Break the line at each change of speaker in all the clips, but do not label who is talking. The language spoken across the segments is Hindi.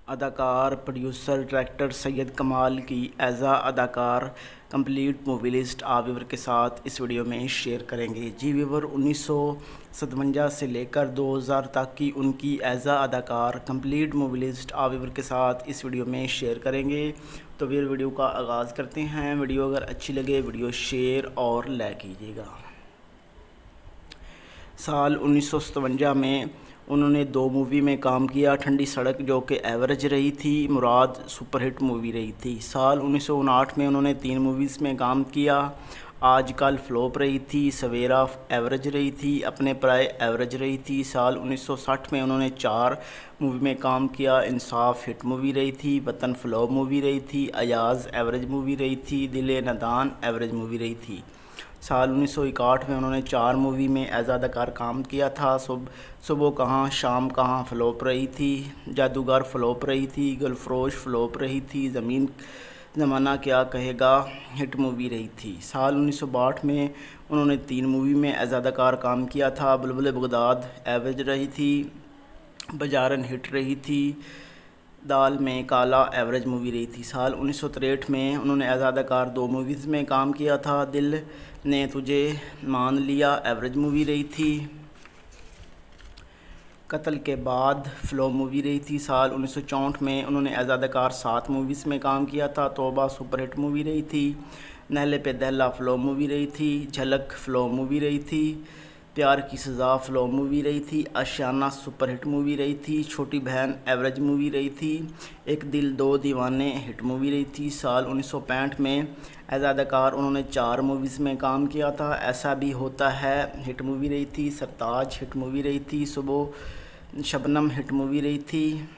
अदाकार, प्रोड्यूसर, डायरेक्टर सैयद कमाल की एज़ा अदाकार कंप्लीट मूवी लिस्ट आप व्यूवर के साथ इस वीडियो में शेयर करेंगे। जी व्यूवर, 1957 से लेकर 2000 तक की उनकी एज़ा अदाकार कंप्लीट मूवी लिस्ट आप व्यूवर के साथ इस वीडियो में शेयर करेंगे। तो व्यूवर वीडियो का आगाज़ करते हैं। वीडियो अगर अच्छी लगे वीडियो शेयर और लाइक कीजिएगा। साल 1957 में उन्होंने 2 मूवी में काम किया। ठंडी सड़क जो कि एवरेज रही थी, मुराद सुपरहिट मूवी रही थी। साल 1959 में उन्होंने 3 मूवीज़ में काम किया। आजकल फ्लॉप रही थी, सवेरा एवरेज रही थी, अपने प्राय एवरेज रही थी। साल 1960 में उन्होंने 4 मूवी में काम किया। इंसाफ हिट मूवी रही थी, वतन फ्लॉप मूवी रही थी, अयाज़ एवरेज मूवी रही थी, दिल नादान एवरेज मूवी रही थी। साल 1961 में उन्होंने 4 मूवी में एज़ अदाकार काम किया था। सुबह कहाँ शाम कहाँ फ्लॉप रही थी, जादूगर फ्लॉप रही थी, गुलफरोश फ्लॉप रही थी, ज़मीन ज़माना क्या कहेगा हिट मूवी रही थी। साल 1962 में उन्होंने 3 मूवी में एज़ अदाकार काम किया था। बुलबुल बगदाद एवरेज रही थी, बाजारन हिट रही थी, दाल में काला एवरेज मूवी रही थी। साल 1963 में उन्होंने एज़ अदाकार 2 मूवीज़ में काम किया था। दिल ने तुझे मान लिया एवरेज मूवी रही थी, कत्ल के बाद फ्लॉप मूवी रही थी। साल 1964 में उन्होंने एज़ अदाकार 7 मूवीज़ में काम किया था। तौबा सुपरहिट मूवी रही थी, नहले पे दहला फ्लॉप मूवी रही थी, झलक फ्लॉप मूवी रही थी, प्यार की सज़ा फ्लॉप मूवी रही थी, आशियाना सुपरहिट मूवी रही थी, छोटी बहन एवरेज मूवी रही थी, एक दिल दो दीवाने हिट मूवी रही थी। साल 1965 में एज़ अदाकार उन्होंने 4 मूवीज़ में काम किया था। ऐसा भी होता है हिट मूवी रही थी, सरताज हिट मूवी रही थी, सुबह शबनम हिट मूवी रही थी,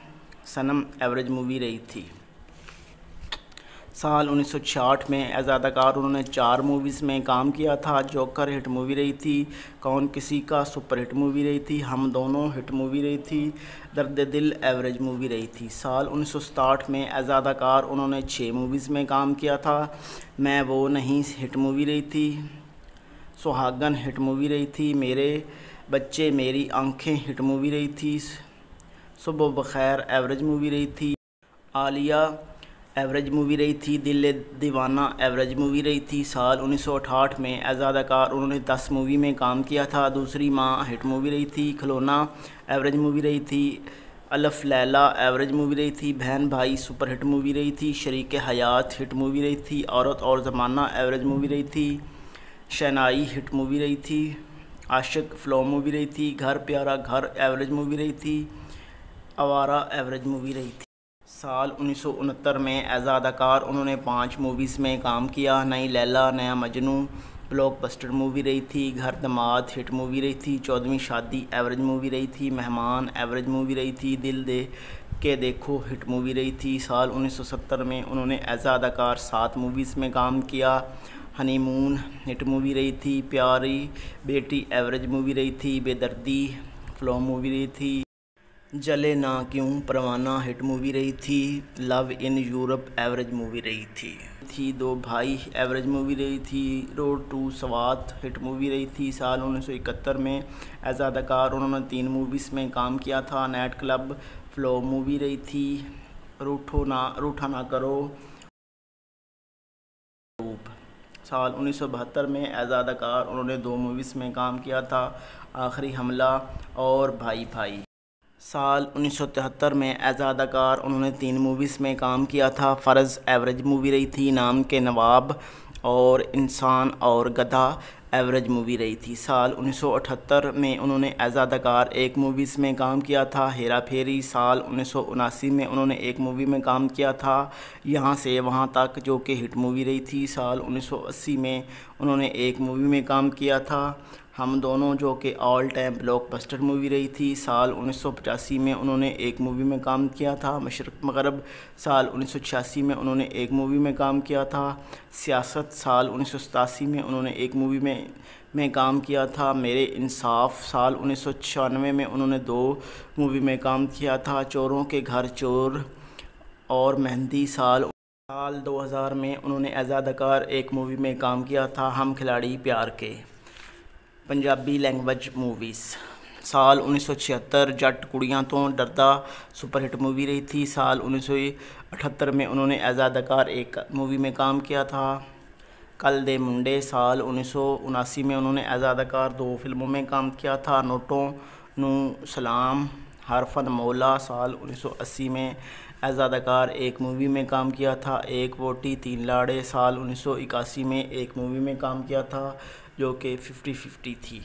सनम एवरेज मूवी रही थी। साल 1966 में एज़ अदाकार उन्होंने 4 मूवीज़ में काम किया था। जोकर हिट मूवी रही थी, कौन किसी का सुपर हिट मूवी रही थी, हम दोनों हिट मूवी रही थी, दर्द दिल एवरेज मूवी रही थी। साल 1967 में एज़ अदाकार उन्होंने 6 मूवीज़ में काम किया था। मैं वो नहीं हिट मूवी रही थी, सुहागन हिट मूवी रही थी, मेरे बच्चे मेरी आंखें हिट मूवी रही थी, सुबह बखैर एवरेज मूवी रही थी, आलिया एवरेज मूवी रही थी, दिल दीवाना एवरेज मूवी रही थी। साल 1968 में एज़ अदाकार उन्होंने 10 मूवी में काम किया था। दूसरी माँ हिट मूवी रही थी, खिलौना एवरेज मूवी रही थी, अलफ लैला एवरेज मूवी रही थी, बहन भाई सुपर हिट मूवी रही थी, शरीक हयात हिट मूवी रही थी, औरत और ज़माना एवरेज मूवी रही थी, शहनाई हिट मूवी रही थी, आशिक फ्लॉप मूवी रही थी, घर प्यारा घर एवरेज मूवी रही थी, आवारा एवरेज मूवी रही थी। साल 1969 में एज़ अदाकार उन्होंने 5 मूवीज़ में काम किया। नई लैला नया मजनू ब्लॉकबस्टर मूवी रही थी, घर दमाद हिट मूवी रही थी, 14वीं शादी एवरेज मूवी रही थी, मेहमान एवरेज मूवी रही थी, दिल दे के देखो हिट मूवी रही थी। साल 1970 में उन्होंने एज़ अदाकार 7 मूवीज़ में काम किया। हनीमून हिट मूवी रही थी, प्यारी बेटी एवरेज मूवी रही थी, बेदर्दी फ्लॉप मूवी रही थी, जले ना क्यों परवाना हिट मूवी रही थी, love in Europe average movie रही थी, दो भाई एवरेज मूवी रही थी, road to Swat hit movie रही थी। साल 1971 में एज़ अदाकार उन्होंने 3 मूवीज़ में काम किया था। नाइट क्लब फ्लॉप मूवी रही थी, रूठा ना करो। साल 1972 में एज़ अदाकार उन्होंने 2 मूवीज़ में काम किया था, आखिरी हमला और भाई भाई। साल 1973 में एज़ अदाकार उन्होंने 3 मूवीज़ में काम किया था। फ़र्ज़ एवरेज मूवी रही थी, नाम के नवाब और इंसान और गधा एवरेज मूवी रही थी। साल 1978 में उन्होंने एज़ अदाकार 1 मूवीज़ में काम किया था, हेरा फेरी। साल 1979 में उन्होंने 1 मूवी में काम किया था, यहाँ से वहाँ तक, जो कि हिट मूवी रही थी। साल 1980 में उन्होंने 1 मूवी में काम किया था, हम दोनों, जो कि ऑल टाइम ब्लॉकबस्टर मूवी रही थी। साल 1985 में उन्होंने 1 मूवी में काम किया था, मशरक़ मग़रब। साल 1986 में उन्होंने 1 मूवी में काम किया था, सियासत। साल 1987 में उन्होंने 1 मूवी में काम किया था, मेरे इंसाफ। साल 1996 में उन्होंने 2 मूवी में काम किया था, चोरों के घर चोर और मेहंदी। साल 2000 में उन्होंने एज़ अदाकार 1 मूवी में काम किया था, हम खिलाड़ी प्यार के, पंजाबी लैंग्वेज मूवीज़। साल 1976 जट कुड़ियां तो डरदा सुपरहिट मूवी रही थी। साल 1978 में उन्होंने एज अदाकार एक मूवी में काम किया था, कल दे मुंडे। साल 1979 में उन्होंने एज अदाकार 2 फिल्मों में काम किया था, नोटों नू सलाम, हरफन मौला। साल 1980 में एज अदाकार एक मूवी में काम किया था, एक वोटी तीन लाड़े। साल 1981 में एक मूवी में काम किया था जो कि 50-50 थी।